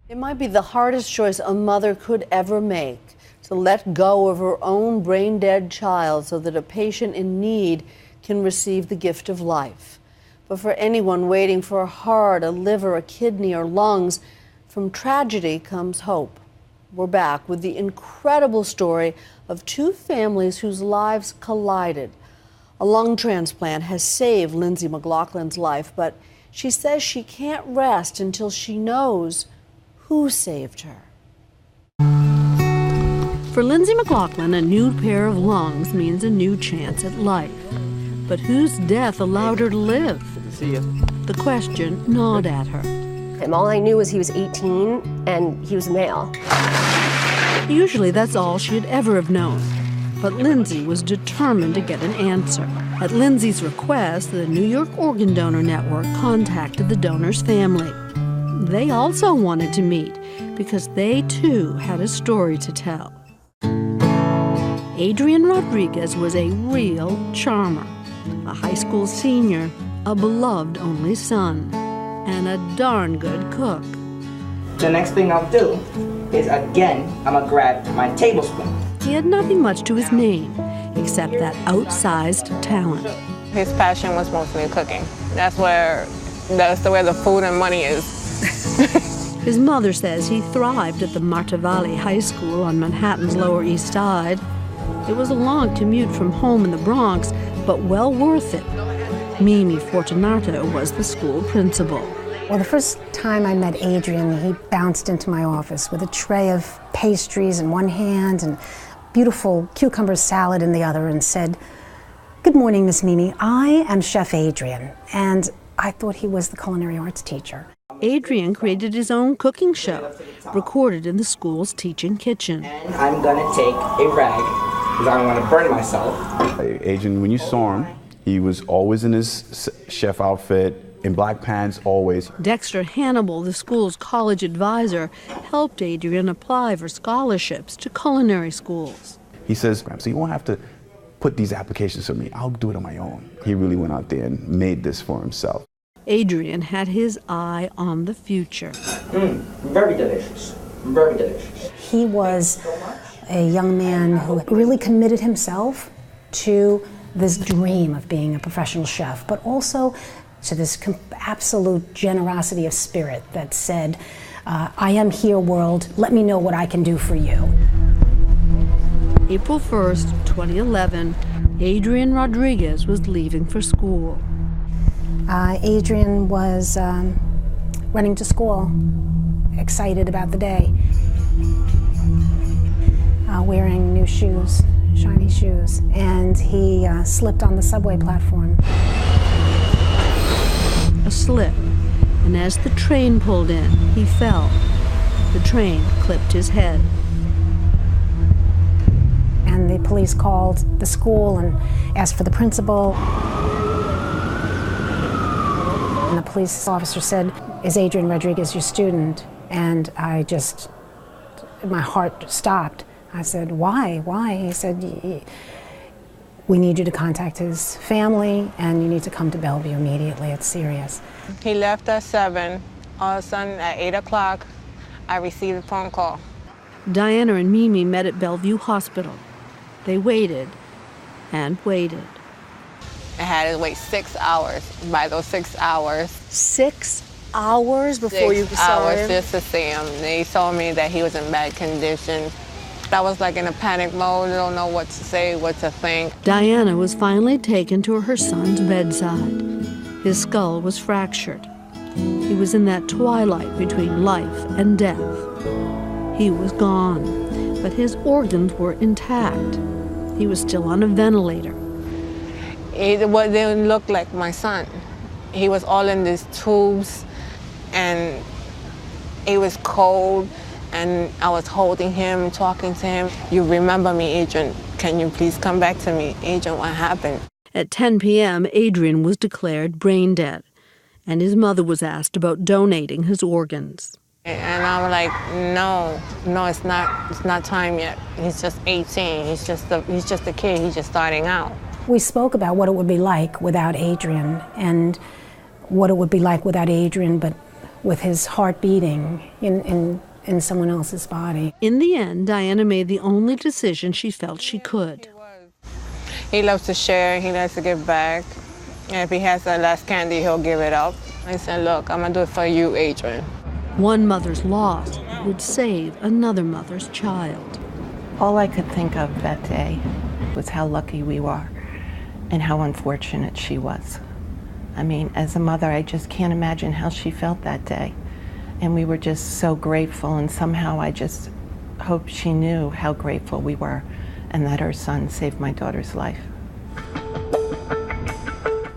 It might be the hardest choice a mother could ever make, to let go of her own brain-dead child so that a patient in need can receive the gift of life. But for anyone waiting for a heart, a liver, a kidney, or lungs, from tragedy comes hope. We're back with the incredible story of two families whose lives collided. A lung transplant has saved Lyndsey McLaughlin's life, but she says she can't rest until she knows who saved her. For Lyndsey McLaughlin, a new pair of lungs means a new chance at life. But whose death allowed her to live? Good to see you. The question gnawed at her. And all I knew was he was 18 and he was male. Usually that's all she'd ever have known. But Lyndsey was determined to get an answer. At Lyndsey's request, the New York Organ Donor Network contacted the donor's family. They also wanted to meet because they too had a story to tell. Adrian Rodriguez was a real charmer, a high school senior, a beloved only son, and a darn good cook. The next thing I'll do is, again, I'm gonna grab my tablespoon. He had nothing much to his name, except that outsized talent. His passion was mostly cooking. That's where the food and money is. His mother says he thrived at the Marta Valley High School on Manhattan's Lower East Side. It was a long commute from home in the Bronx, but well worth it. Mimi Fortunato was the school principal. Well, the first time I met Adrian, he bounced into my office with a tray of pastries in one hand and beautiful cucumber salad in the other and said, "Good morning, Miss Mimi. I am Chef Adrian." And I thought he was the culinary arts teacher. Adrian created his own cooking show, recorded in the school's teaching kitchen. And I'm gonna take a rag, because I don't want to burn myself. Adrian, when you saw him, he was always in his chef outfit, in black pants, always. Dexter Hannibal, the school's college advisor, helped Adrian apply for scholarships to culinary schools. He says, "So you won't have to put these applications to me. I'll do it on my own." He really went out there and made this for himself. Adrian had his eye on the future. Very delicious. Very delicious. He was a young man who really committed himself to this dream of being a professional chef, but also to this absolute generosity of spirit that said, "I am here, world. Let me know what I can do for you." April 1st, 2011, Adrian Rodriguez was leaving for school. Adrian was running to school, excited about the day, wearing new shoes, shiny shoes, and he slipped on the subway platform. A slip, and as the train pulled in, he fell. The train clipped his head. And the police called the school and asked for the principal. And the police officer said, "Is Adrian Rodriguez your student?" And my heart stopped. I said, "Why? Why?" He said, "We need you to contact his family and you need to come to Bellevue immediately. It's serious." He left at 7. All of a sudden, at 8 o'clock, I received a phone call. Diana and Mimi met at Bellevue Hospital. They waited and waited. I had to wait 6 hours. By those 6 hours... 6 hours before you saw him? 6 hours just to see him. They told me that he was in bad condition. I was like in a panic mode. I don't know what to say, what to think. Diana was finally taken to her son's bedside. His skull was fractured. He was in that twilight between life and death. He was gone, but his organs were intact. He was still on a ventilator. It didn't look like my son. He was all in these tubes, and it was cold. And I was holding him, talking to him. "You remember me, Adrian. Can you please come back to me? Adrian, what happened?" At 10 p.m., Adrian was declared brain dead, and his mother was asked about donating his organs. And I was like, no, it's not time yet. He's just 18. He's just a kid. He's just starting out. We spoke about what it would be like without Adrian and what it would be like without Adrian, but with his heart beating in someone else's body. In the end, Diana made the only decision she felt she could. He loves to share, he loves to give back. And if he has that last candy, he'll give it up. I said, look, I'm gonna do it for you, Adrian. One mother's loss would save another mother's child. All I could think of that day was how lucky we were and how unfortunate she was. I mean, as a mother, I just can't imagine how she felt that day. And we were just so grateful, and somehow I just hope she knew how grateful we were and that her son saved my daughter's life.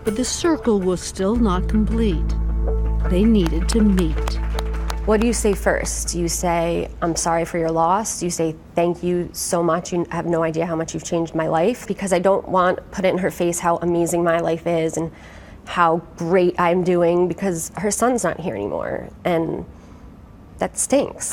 But the circle was still not complete. They needed to meet. What do you say first? Do you say, I'm sorry for your loss? Do you say, thank you so much, you have no idea how much you've changed my life? Because I don't want to put it in her face how amazing my life is and how great I'm doing, because her son's not here anymore, and that stinks.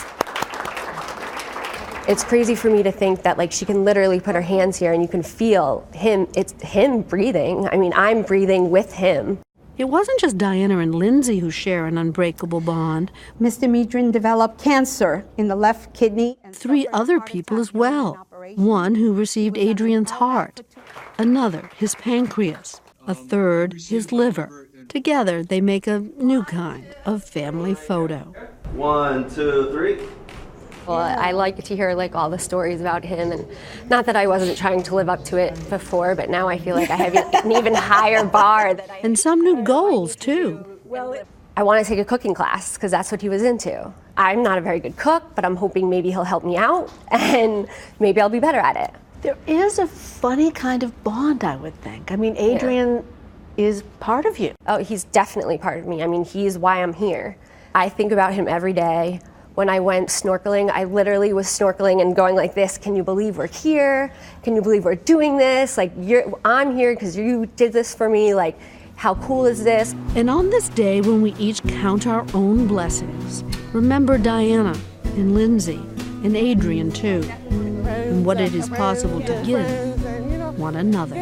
It's crazy for me to think that like she can literally put her hands here and you can feel him, it's him breathing. I mean, I'm breathing with him. It wasn't just Diana and Lyndsey who share an unbreakable bond. Mr. Medrin developed cancer in the left kidney. And 3 other people as well. One who received Adrian's heart, another his pancreas, a third his liver. Together they make a new kind of family photo. 1, 2, 3. Well, I like to hear like all the stories about him, and not that I wasn't trying to live up to it before, but now I feel like I have an even higher bar. And some new goals too. I want to take a cooking class because that's what he was into. I'm not a very good cook, but I'm hoping maybe he'll help me out and maybe I'll be better at it. There is a funny kind of bond, I would think. I mean, Adrian is part of you. Oh, he's definitely part of me. I mean, he's why I'm here. I think about him every day. When I went snorkeling, I literally was snorkeling and going like this, can you believe we're here? Can you believe we're doing this? Like, I'm here because you did this for me. Like, how cool is this? And on this day when we each count our own blessings, remember Diana and Lyndsey and Adrian too, and what it is possible to give one another.